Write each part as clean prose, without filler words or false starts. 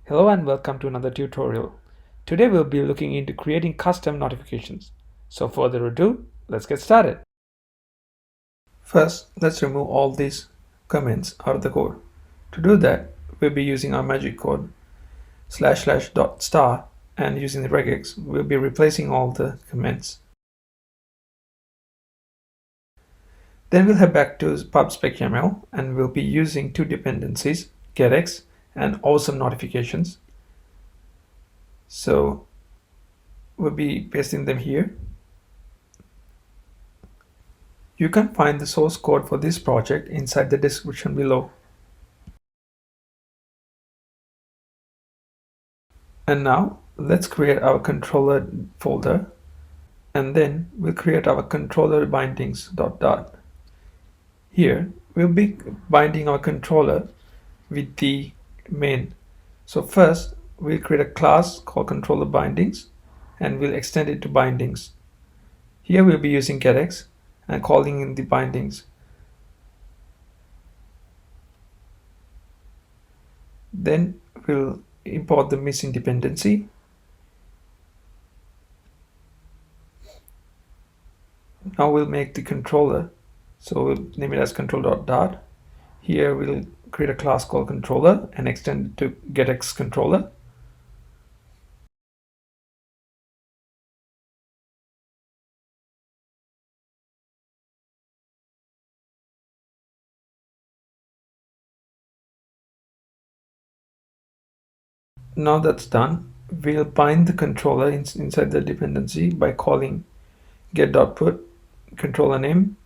Hello and welcome to another tutorial. Today we'll be looking into creating custom notifications. So further ado, let's get started. First, let's remove all these comments out of the code. To do that, we'll be using our magic code // dot star, and using the regex, we'll be replacing all the comments. Then we'll head back to pub/spec.yaml and we'll be using two dependencies, GetX and awesome notifications. So we'll be pasting them here. You can find the source code for this project inside the description below. And now let's create our controller folder, and then we'll create our controller bindings dot. Here we'll be binding our controller with the main. So first we'll create a class called controller bindings and we'll extend it to bindings. Here we'll be using GetX and calling in the bindings. Then we'll import the missing dependency. Now we'll make the controller. So we'll name it as control.dart. Here we'll create a class called controller and extend it to GetX controller. Now that's done, we'll bind the controller inside the dependency by calling get.put controller name.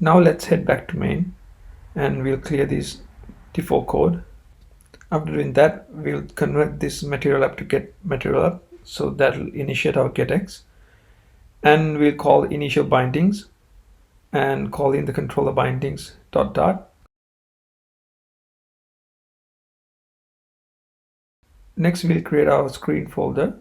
Now let's head back to main and we'll clear this default code. After doing that, we'll convert this material app to get material app, so that will initiate our GetX, and we'll call initial bindings and call in the controller bindings dot. Next, we'll create our screen folder.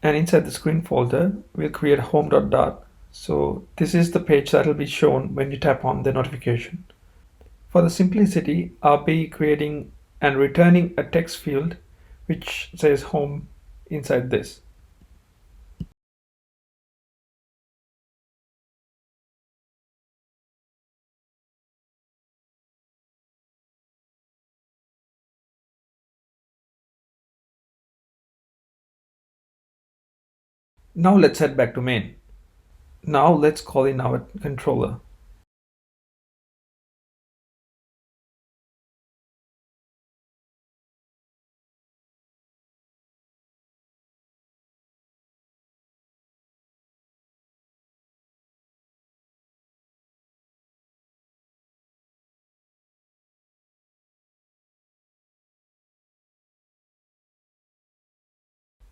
And inside the screen folder, we'll create home.dart. So this is the page that will be shown when you tap on the notification. For the simplicity, I'll be creating and returning a text field which says home inside this. Now let's head back to main. Now let's call in our controller.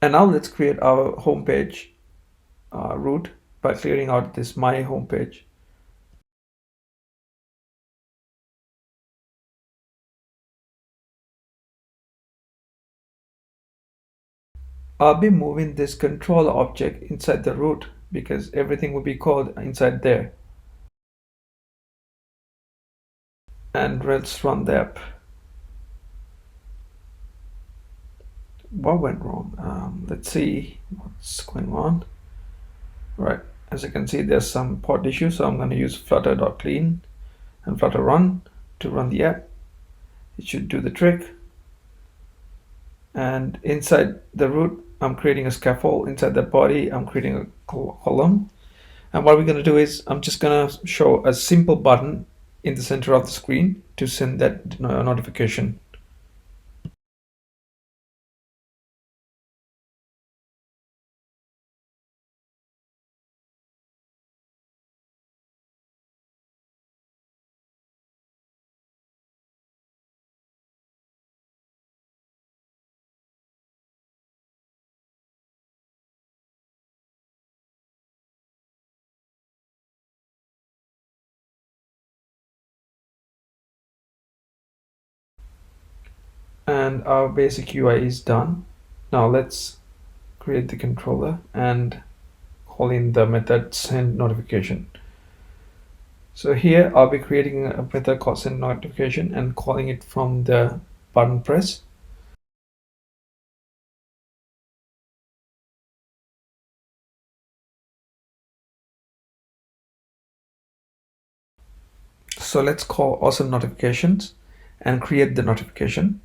And now let's create our homepage root by clearing out this my homepage. I'll be moving this controller object inside the root because everything will be called inside there. And let's run the app. What went wrong? Let's see what's going on. Right, as you can see, there's some port issue, so I'm going to use flutter.clean and flutter run to run the app. It should do the trick. And inside the root, I'm creating a scaffold. Inside the body, I'm creating a column. And what we're going to do is I'm just going to show a simple button in the center of the screen to send that notification. and our basic UI is done. Now let's create the controller and call in the method send notification. So here I'll be creating a method called send notification and calling it from the button press. So let's call awesome notifications and create the notification.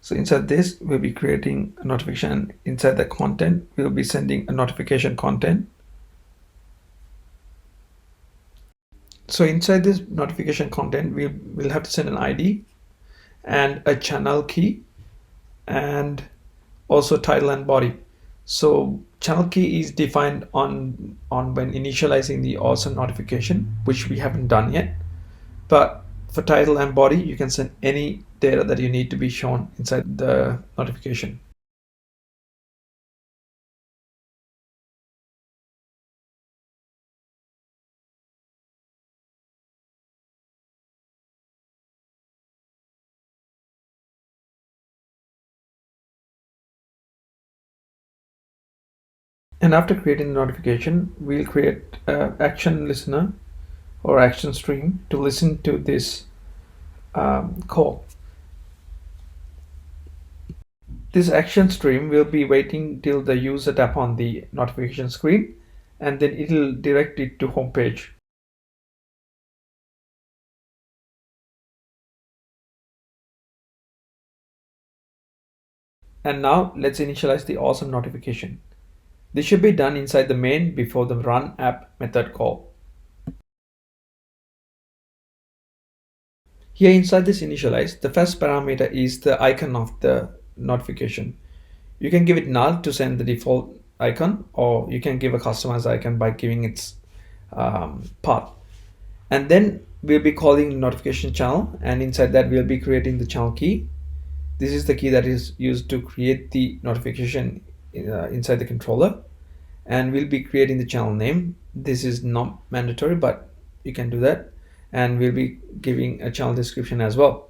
So inside this, we'll be creating a notification. Inside the content, we'll be sending a notification content. So inside this notification content, we'll have to send an ID and a channel key and also title and body. So channel key is defined on when initializing the awesome notification, which we haven't done yet. But for title and body, you can send any data that you need to be shown inside the notification. And after creating the notification, we'll create an action listener or action stream to listen to this call. This action stream will be waiting till the user tap on the notification screen, and then it'll direct it to home page. And now let's initialize the awesome notification. This should be done inside the main before the run app method call. Here inside this initialize, the first parameter is the icon of the notification. You can give it null to send the default icon, or you can give a customized icon by giving its path. And then we'll be calling notification channel, and inside that we'll be creating the channel key. This is the key that is used to create the notification inside the controller, and we'll be creating the channel name. This is not mandatory, but you can do that, and we'll be giving a channel description as well.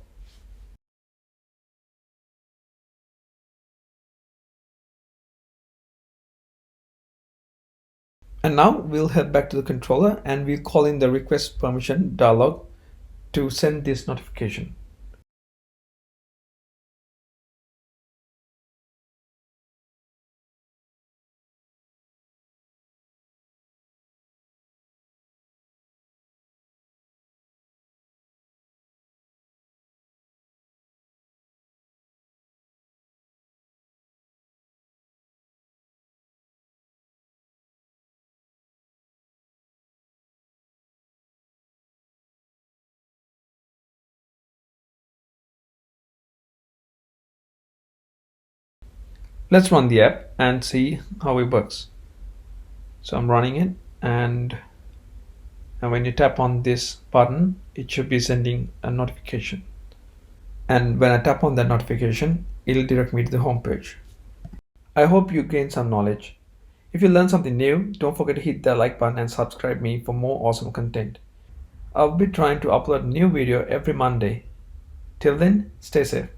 And now we'll head back to the controller and we'll call in the request permission dialog to send this notification. Let's run the app and see how it works. So I'm running it, and when you tap on this button, it should be sending a notification. And when I tap on that notification, it'll direct me to the home page. I hope you gained some knowledge. If you learned something new, don't forget to hit the like button and subscribe me for more awesome content. I'll be trying to upload a new video every Monday. Till then, stay safe.